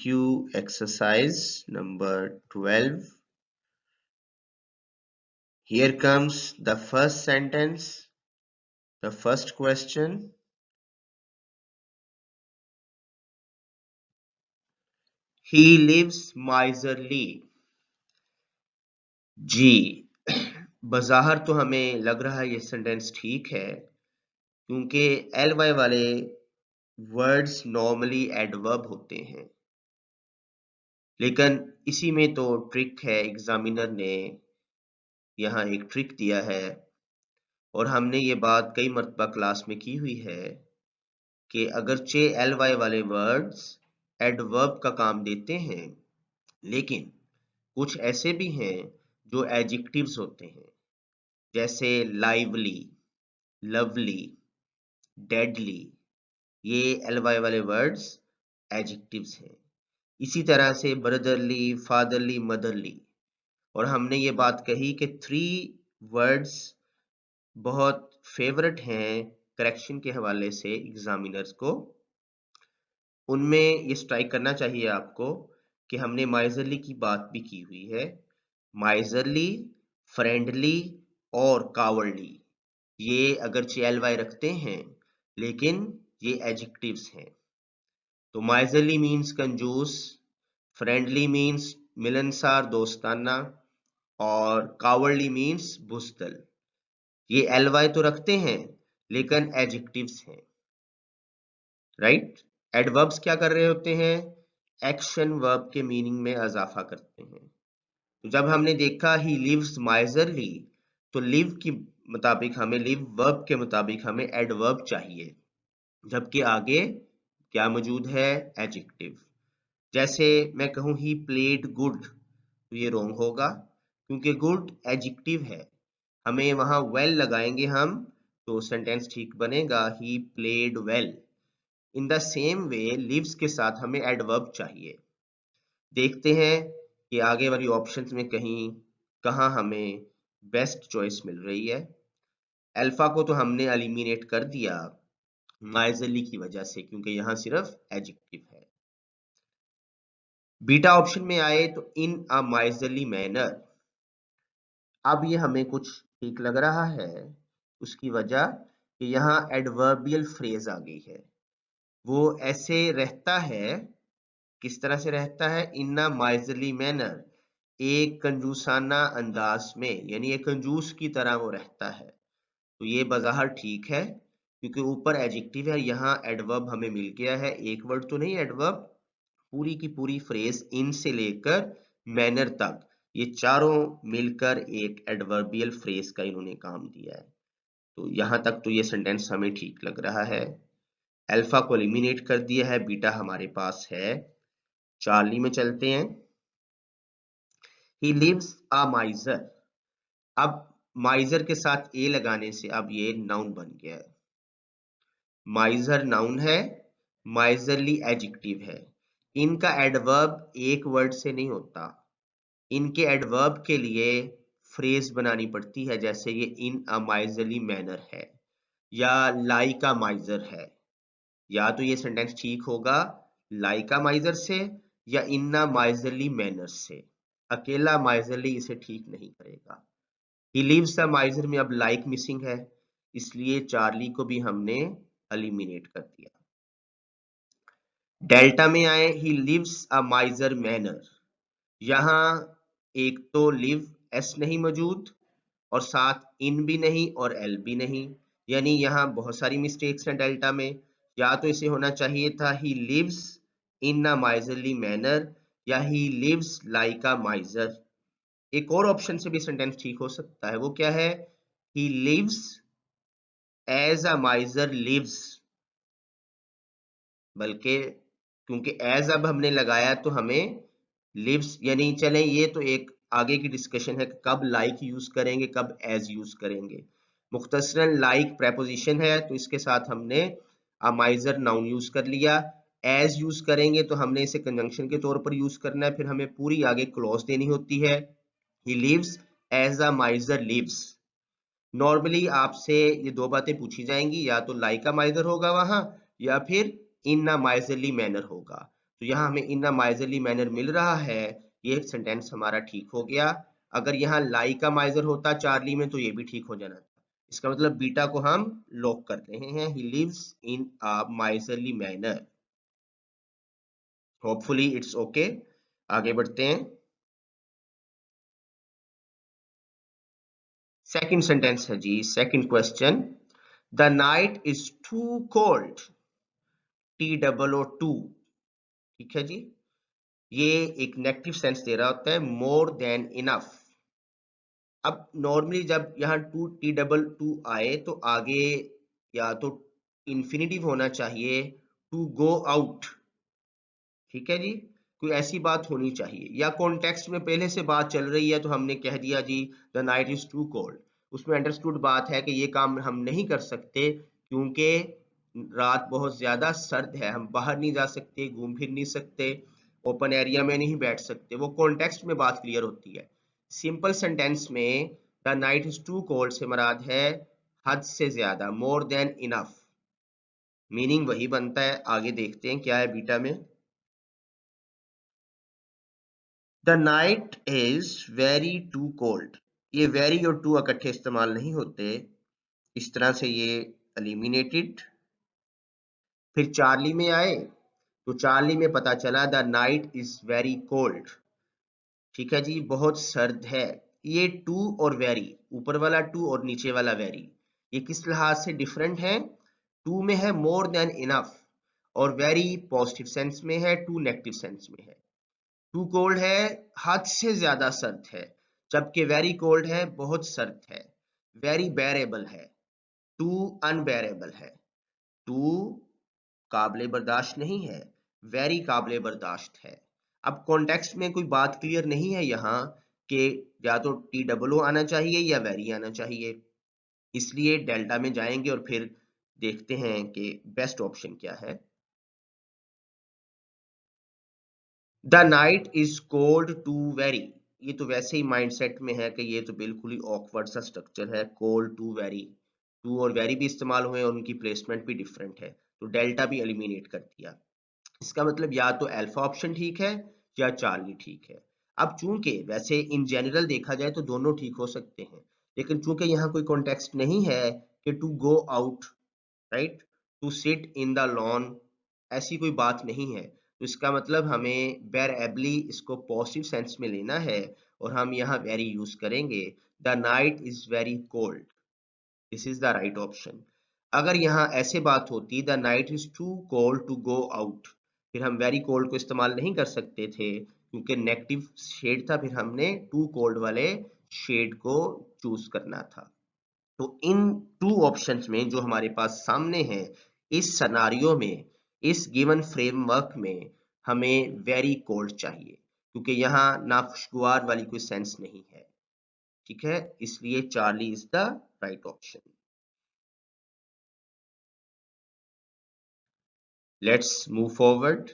Q exercise number 12. Here comes the first sentence, the first question. He lives miserly. जी, बज़ाहिर तो हमें लग रहा है ये सेंटेंस ठीक है, क्योंकि ly वाले वर्ड्स नॉर्मली एडवर्ब होते हैं। लेकिन इसी में तो ट्रिक है, एग्जामिनर ने यहाँ एक ट्रिक दिया है और हमने ये बात कई मर्तबा क्लास में की हुई है कि अगरचे ly वाले वर्ड्स एडवर्ब का काम देते हैं, लेकिन कुछ ऐसे भी हैं जो एडजेक्टिव्स होते हैं, जैसे लाइवली, लवली, डेडली। ये ly वाले वर्ड्स एडजेक्टिव्स हैं। इसी तरह से ब्रदरली, फादरली, मदरली। और हमने ये बात कही कि 3 वर्ड्स बहुत फेवरेट हैं करेक्शन के हवाले से एग्जामिनर्स को। उनमें ये स्ट्राइक करना चाहिए आपको कि हमने माइजरली की बात भी की हुई है। माइजरली, फ्रेंडली और कावर्डली, ये अगरचे ly रखते हैं, लेकिन ये एडजेक्टिव्स हैं। तो माइजरली मीन्स कंजूस, फ्रेंडली मीन्स मिलनसार, दोस्ताना, और कावर्डली मीन्स बुज़दिल। ये ly तो रखते हैं, लेकिन एडजेक्टिव्स हैं, राइट? एडवर्ब्स क्या कर रहे होते हैं? एक्शन वर्ब के मीनिंग में इजाफा करते हैं। तो जब हमने देखा ही लिव्स माइजरली, तो लिव की मुताबिक हमें, लिव वर्ब के मुताबिक हमें एडवर्ब चाहिए, जबकि आगे क्या मौजूद है? एडजेक्टिव। जैसे मैं कहूं ही प्लेड गुड, तो ये रॉन्ग होगा, क्योंकि गुड एडजेक्टिव है। हमें वहां वेल लगाएंगे हम, तो सेंटेंस ठीक बनेगा, he played well. In the same way lives के साथ हमें एडवर्ब चाहिए। देखते हैं कि आगे वाली ऑप्शंस में कहाँ हमें बेस्ट चॉइस मिल रही है। अल्फा को तो हमने एलिमिनेट कर दिया माइजरली की वजह से, क्योंकि यहाँ सिर्फ एडजेक्टिव है। बीटा ऑप्शन में आए तो इन अ माइजरली मैनर। अब ये हमें कुछ ठीक लग रहा है, उसकी वजह कि यहाँ एडवर्बियल फ्रेज आ गई है। वो ऐसे रहता है, किस तरह से रहता है? इन अ माइजरली मैनर, एक कंजूसाना अंदाज में, यानी एक कंजूस की तरह वो रहता है। तो ये बज़ाहिर ठीक है, क्योंकि ऊपर एडजेक्टिव है, यहाँ एडवर्ब हमें मिल गया है। एक वर्ड तो नहीं, एडवर्ब पूरी की पूरी फ्रेज इन से लेकर मैनर तक, ये चारों मिलकर एक एडवर्बियल फ्रेज का इन्होंने काम दिया है। तो यहाँ तक तो ये सेंटेंस हमें ठीक लग रहा है। अल्फा को एलिमिनेट कर दिया है, बीटा हमारे पास है। चार्ली में चलते हैं। He lives a miser. अब माइजर के साथ ए लगाने से अब ये नाउन बन गया है। माइजर नाउन है, माइजरली एडजेक्टिव है। इनका एडवर्ब एक वर्ड से नहीं होता, इनके एडवर्ब के लिए फ्रेज बनानी पड़ती है, जैसे ये इन अ माइजरली मैनर है या लाइक अ माइजर है। या तो ये सेंटेंस ठीक होगा लाइक अ माइजर से या इन अ माइजरली मैनर से। अकेला माइजरली इसे ठीक नहीं करेगा। ही लिव्स अ माइजर में अब लाइक मिसिंग है, इसलिए चार्ली को भी हमने एलिमिनेट कर दिया। डेल्टा में आए, ही लिव्स अ माइजर मैनर। यहाँ एक तो लिव एस नहीं मौजूद, और साथ इन भी नहीं और एल भी नहीं, यानी यहाँ बहुत सारी मिस्टेक्स हैं डेल्टा में। या तो इसे होना चाहिए था he lives in a miserly manner, या ही लिव्स लाइक अ माइजर। एक और ऑप्शन से भी सेंटेंस ठीक हो सकता है, वो क्या है? He lives as a miser lives. बल्कि क्योंकि एज अब हमने लगाया तो हमें लिव्स, यानी चलें, ये तो एक आगे की डिस्कशन है कि कब लाइक यूज करेंगे, कब एज यूज करेंगे। मुख्तसरन लाइक प्रेपोजिशन है, तो इसके साथ हमने अ माइजर नाउन यूज कर लिया। एज यूज करेंगे तो हमने इसे कंजंक्शन के तौर पर यूज करना है, फिर हमें पूरी आगे क्लॉज देनी होती है। He lives as a miser lives. Normally आपसे ये दो बातें पूछी जाएंगी, या तो लाइक अ माइजर होगा वहां, या फिर इन अ माइजरली मैनर होगा। तो यहाँ हमें इन अ माइजरली मैनर मिल रहा है, ये सेंटेंस हमारा ठीक हो गया। अगर यहाँ लाई का माइजर होता चार्ली में तो ये भी ठीक हो जाना था। इसका मतलब बीटा को हम लॉक कर रहे हैं, he lives in a miserly manner. Hopefully it's okay. आगे बढ़ते हैं। सेकंड सेंटेंस है जी, second question, the night is too cold, TOO2। ठीक है जी, ये एक नेगेटिव सेंस दे रहा होता है, मोर देन इनफ। अब नॉर्मली जब यहाँ TOO आए तो आगे या तो इंफिनिटिव होना चाहिए, टू गो आउट। ठीक है जी, कोई ऐसी बात होनी चाहिए, या कॉन्टेक्स्ट में पहले से बात चल रही है तो हमने कह दिया जी the night is too cold. उसमें अंडरस्टूड बात है कि ये काम हम नहीं कर सकते क्योंकि रात बहुत ज्यादा सर्द है, हम बाहर नहीं जा सकते, घूम फिर नहीं सकते, ओपन एरिया में नहीं बैठ सकते। वो कॉन्टेक्स्ट में बात क्लियर होती है। सिंपल सेंटेंस में the night is too cold से मुराद है हद से ज्यादा, मोर देन इनफ। मीनिंग वही बनता है। आगे देखते हैं क्या है बीटा में। The night is very too cold. ये वेरी और टू इकट्ठे इस्तेमाल नहीं होते, इस तरह से ये एलिमिनेटेड। फिर चार्ली में आए तो चार्ली में पता चला the night is very cold. ठीक है जी, बहुत सर्द है। ये टू और वेरी, ऊपर वाला टू और नीचे वाला वेरी, ये किस लिहाज से डिफरेंट है? टू में है मोर देन इनफ और वेरी पॉजिटिव सेंस में है, टू नेगेटिव सेंस में है। टू कोल्ड है हद से ज्यादा सर्द है, जबकि वेरी कोल्ड है बहुत सर्द है। वेरी बेरेबल है, टू अनबेरेबल है। टू काबिले बर्दाश्त नहीं है, वेरी काबिले बर्दाश्त है। अब कॉन्टेक्स्ट में कोई बात क्लियर नहीं है यहाँ कि या तो TOO आना चाहिए या वेरी आना चाहिए, इसलिए डेल्टा में जाएंगे और फिर देखते हैं कि बेस्ट ऑप्शन क्या है। The night is cold too very, ये तो वैसे ही माइंडसेट में है कि ये तो बिल्कुल ही ऑकवर्ड सा स्ट्रक्चर है, कोल्ड टू वेरी। टू और वेरी भी इस्तेमाल हुए और उनकी प्लेसमेंट भी डिफरेंट है, तो डेल्टा भी एलिमिनेट कर दिया। इसका मतलब या तो अल्फा ऑप्शन ठीक है या चार्ली ठीक है। अब चूंकि वैसे इन जनरल देखा जाए तो दोनों ठीक हो सकते हैं, लेकिन चूंकि यहाँ कोई कॉन्टेक्स्ट नहीं है कि to go out, right, to sit in the lawn, ऐसी कोई बात नहीं है, तो इसका मतलब हमें वेर एबली इसको पॉजिटिव सेंस में लेना है और हम यहाँ वेरी यूज करेंगे। The night is very cold, this is the right option. अगर यहाँ ऐसे बात होती the night is too cold to go out, फिर हम वेरी कोल्ड को इस्तेमाल नहीं कर सकते थे क्योंकि नेगेटिव शेड था, फिर हमने टू कोल्ड वाले शेड को चूज करना था। तो इन टू ऑप्शंस में जो हमारे पास सामने हैं, इस सिनेरियो में, इस गिवन फ्रेमवर्क में हमें वेरी कोल्ड चाहिए क्योंकि यहाँ नाखुशगवार वाली कोई सेंस नहीं है। ठीक है, इसलिए Charlie is the right option. Let's move forward.